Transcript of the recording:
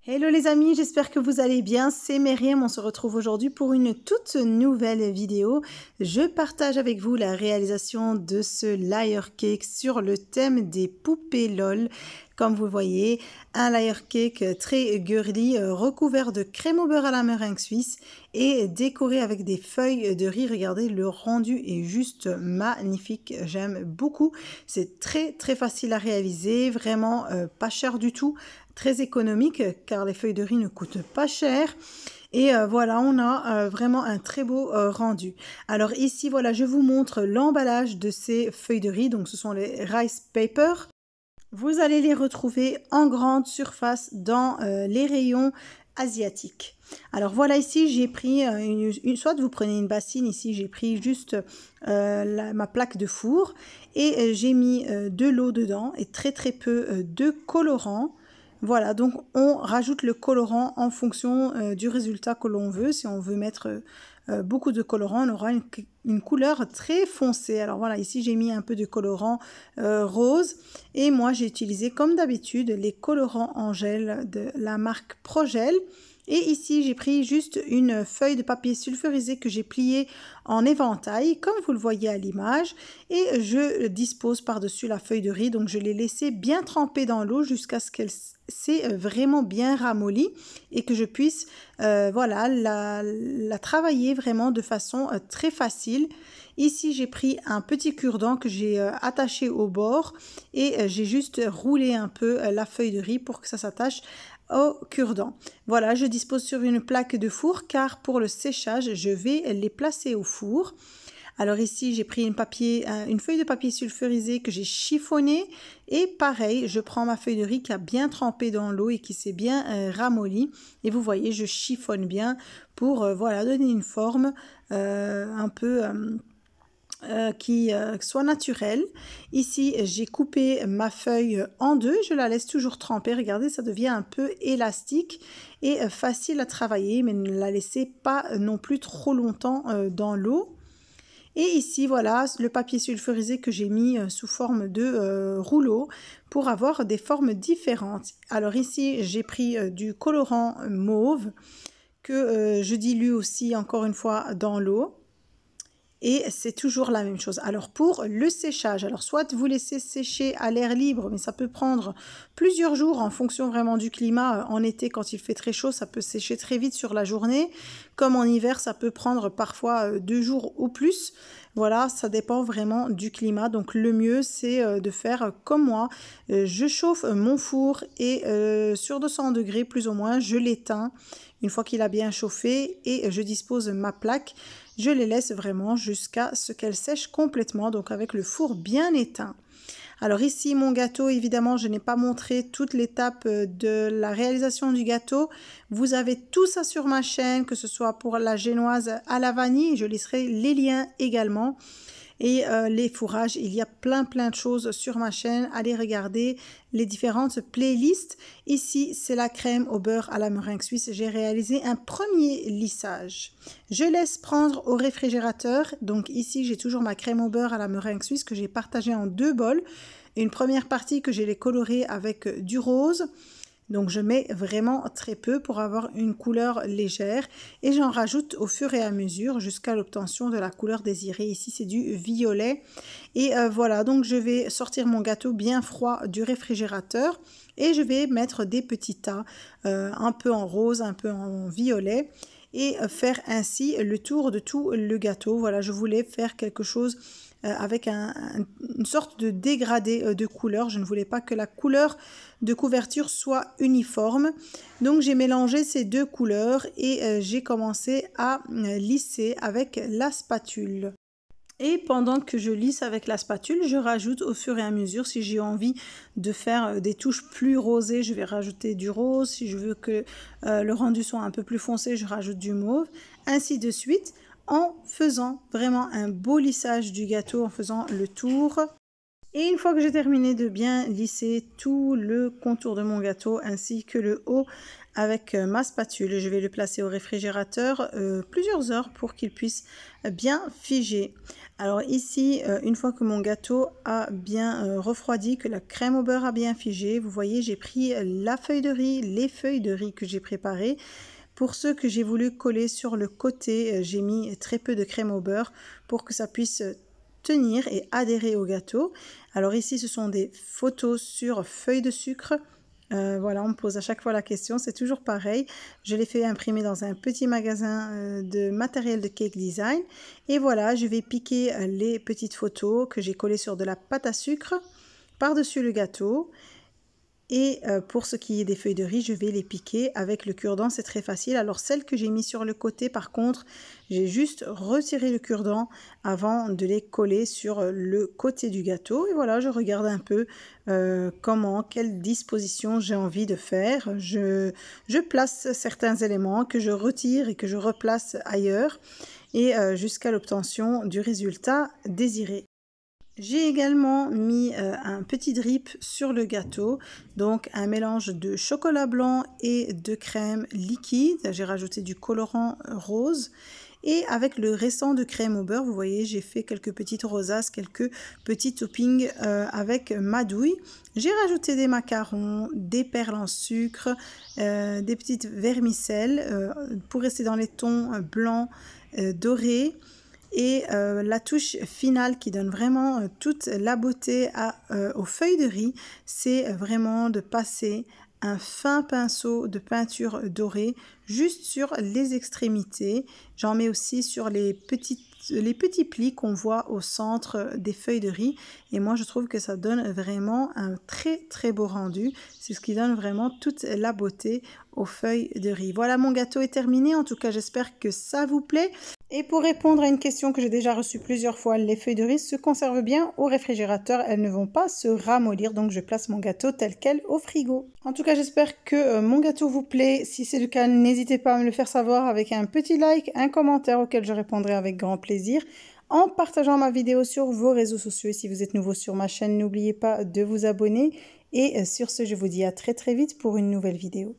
Hello les amis, j'espère que vous allez bien, c'est Myriam, on se retrouve aujourd'hui pour une toute nouvelle vidéo. Je partage avec vous la réalisation de ce layer cake sur le thème des poupées LOL. Comme vous voyez, un layer cake très girly, recouvert de crème au beurre à la meringue suisse et décoré avec des feuilles de riz. Regardez, le rendu est juste magnifique, j'aime beaucoup. C'est très facile à réaliser, vraiment pas cher du tout. Très économique car les feuilles de riz ne coûtent pas cher. Et voilà, on a vraiment un très beau rendu. Alors ici, voilà, je vous montre l'emballage de ces feuilles de riz. Donc ce sont les rice paper. Vous allez les retrouver en grande surface dans les rayons asiatiques. Alors voilà, ici j'ai pris soit vous prenez une bassine, ici j'ai pris juste ma plaque de four et j'ai mis de l'eau dedans et très peu de colorant. Voilà, donc on rajoute le colorant en fonction du résultat que l'on veut. Si on veut mettre beaucoup de colorant, on aura une couleur très foncée. Alors voilà, ici j'ai mis un peu de colorant rose et moi j'ai utilisé comme d'habitude les colorants en gel de la marque Progel. Et ici, j'ai pris juste une feuille de papier sulfurisé que j'ai pliée en éventail, comme vous le voyez à l'image. Et je dispose par-dessus la feuille de riz. Donc, je l'ai laissée bien tremper dans l'eau jusqu'à ce qu'elle s'est vraiment bien ramollie et que je puisse voilà, la travailler vraiment de façon très facile. Ici, j'ai pris un petit cure-dent que j'ai attaché au bord et j'ai juste roulé un peu la feuille de riz pour que ça s'attache au cure-dent. Voilà, je dispose sur une plaque de four car pour le séchage, je vais les placer au four. Alors ici, j'ai pris une feuille de papier sulfurisé que j'ai chiffonné et pareil, je prends ma feuille de riz qui a bien trempé dans l'eau et qui s'est bien ramollie. Et vous voyez, je chiffonne bien pour voilà, donner une forme un peu... qui soit naturelle. Ici, j'ai coupé ma feuille en deux. Je la laisse toujours tremper. Regardez, ça devient un peu élastique et facile à travailler, mais ne la laissez pas non plus trop longtemps dans l'eau. Et ici, voilà, le papier sulfurisé que j'ai mis sous forme de rouleau pour avoir des formes différentes. Alors ici, j'ai pris du colorant mauve que je dilue aussi encore une fois dans l'eau. Et c'est toujours la même chose. Alors pour le séchage, alors soit vous laissez sécher à l'air libre, mais ça peut prendre plusieurs jours en fonction vraiment du climat. En été, quand il fait très chaud, ça peut sécher très vite sur la journée. Comme en hiver, ça peut prendre parfois 2 jours ou plus. Voilà, ça dépend vraiment du climat. Donc le mieux, c'est de faire comme moi. Je chauffe mon four et sur 200 degrés plus ou moins, je l'éteins une fois qu'il a bien chauffé et je dispose ma plaque. Je les laisse vraiment jusqu'à ce qu'elles sèchent complètement, donc avec le four bien éteint. Alors ici, mon gâteau, évidemment, je n'ai pas montré toute l'étape de la réalisation du gâteau. Vous avez tout ça sur ma chaîne, que ce soit pour la génoise à la vanille, je laisserai les liens également. Et les fourrages, il y a plein de choses sur ma chaîne. Allez regarder les différentes playlists. Ici, c'est la crème au beurre à la meringue suisse. J'ai réalisé un premier lissage. Je laisse prendre au réfrigérateur. Donc ici, j'ai toujours ma crème au beurre à la meringue suisse que j'ai partagée en 2 bols. Une première partie que j'ai colorée avec du rose. Donc je mets vraiment très peu pour avoir une couleur légère et j'en rajoute au fur et à mesure jusqu'à l'obtention de la couleur désirée. Ici c'est du violet et voilà, donc je vais sortir mon gâteau bien froid du réfrigérateur et je vais mettre des petits tas un peu en rose, un peu en violet et faire ainsi le tour de tout le gâteau. Voilà, je voulais faire quelque chose avec une sorte de dégradé de couleur. Je ne voulais pas que la couleur de couverture soit uniforme. Donc j'ai mélangé ces 2 couleurs et j'ai commencé à lisser avec la spatule. Et pendant que je lisse avec la spatule, je rajoute au fur et à mesure, si j'ai envie de faire des touches plus rosées, je vais rajouter du rose. Si je veux que le rendu soit un peu plus foncé, je rajoute du mauve. Ainsi de suite, en faisant vraiment un beau lissage du gâteau, en faisant le tour. Et une fois que j'ai terminé de bien lisser tout le contour de mon gâteau ainsi que le haut avec ma spatule, je vais le placer au réfrigérateur plusieurs heures pour qu'il puisse bien figer. Alors ici, une fois que mon gâteau a bien refroidi, que la crème au beurre a bien figé, vous voyez, j'ai pris la feuille de riz, les feuilles de riz que j'ai préparées. Pour ceux que j'ai voulu coller sur le côté, j'ai mis très peu de crème au beurre pour que ça puisse tenir et adhérer au gâteau. Alors ici, ce sont des photos sur feuilles de sucre. Voilà, on me pose à chaque fois la question, c'est toujours pareil. Je l'ai fait imprimer dans un petit magasin de matériel de cake design. Et voilà, je vais piquer les petites photos que j'ai collées sur de la pâte à sucre par-dessus le gâteau. Et pour ce qui est des feuilles de riz, je vais les piquer avec le cure-dent, c'est très facile. Alors celles que j'ai mis sur le côté, par contre, j'ai juste retiré le cure-dent avant de les coller sur le côté du gâteau. Et voilà, je regarde un peu quelle disposition j'ai envie de faire. Je place certains éléments que je retire et que je replace ailleurs et jusqu'à l'obtention du résultat désiré. J'ai également mis un petit drip sur le gâteau, donc un mélange de chocolat blanc et de crème liquide. J'ai rajouté du colorant rose et avec le restant de crème au beurre, vous voyez, j'ai fait quelques petites rosaces, quelques petits toppings avec ma douille. J'ai rajouté des macarons, des perles en sucre, des petites vermicelles pour rester dans les tons blancs dorés. Et la touche finale qui donne vraiment toute la beauté aux feuilles de riz, c'est vraiment de passer un fin pinceau de peinture dorée juste sur les extrémités. J'en mets aussi sur les petits plis qu'on voit au centre des feuilles de riz. Et moi, je trouve que ça donne vraiment un très très beau rendu. C'est ce qui donne vraiment toute la beauté aux feuilles de riz. Voilà, mon gâteau est terminé. En tout cas, j'espère que ça vous plaît. Et pour répondre à une question que j'ai déjà reçue plusieurs fois, les feuilles de riz se conservent bien au réfrigérateur, elles ne vont pas se ramollir, donc je place mon gâteau tel quel au frigo. En tout cas, j'espère que mon gâteau vous plaît. Si c'est le cas, n'hésitez pas à me le faire savoir avec un petit like, un commentaire auquel je répondrai avec grand plaisir, en partageant ma vidéo sur vos réseaux sociaux. Et si vous êtes nouveau sur ma chaîne, n'oubliez pas de vous abonner. Et sur ce, je vous dis à très très vite pour une nouvelle vidéo.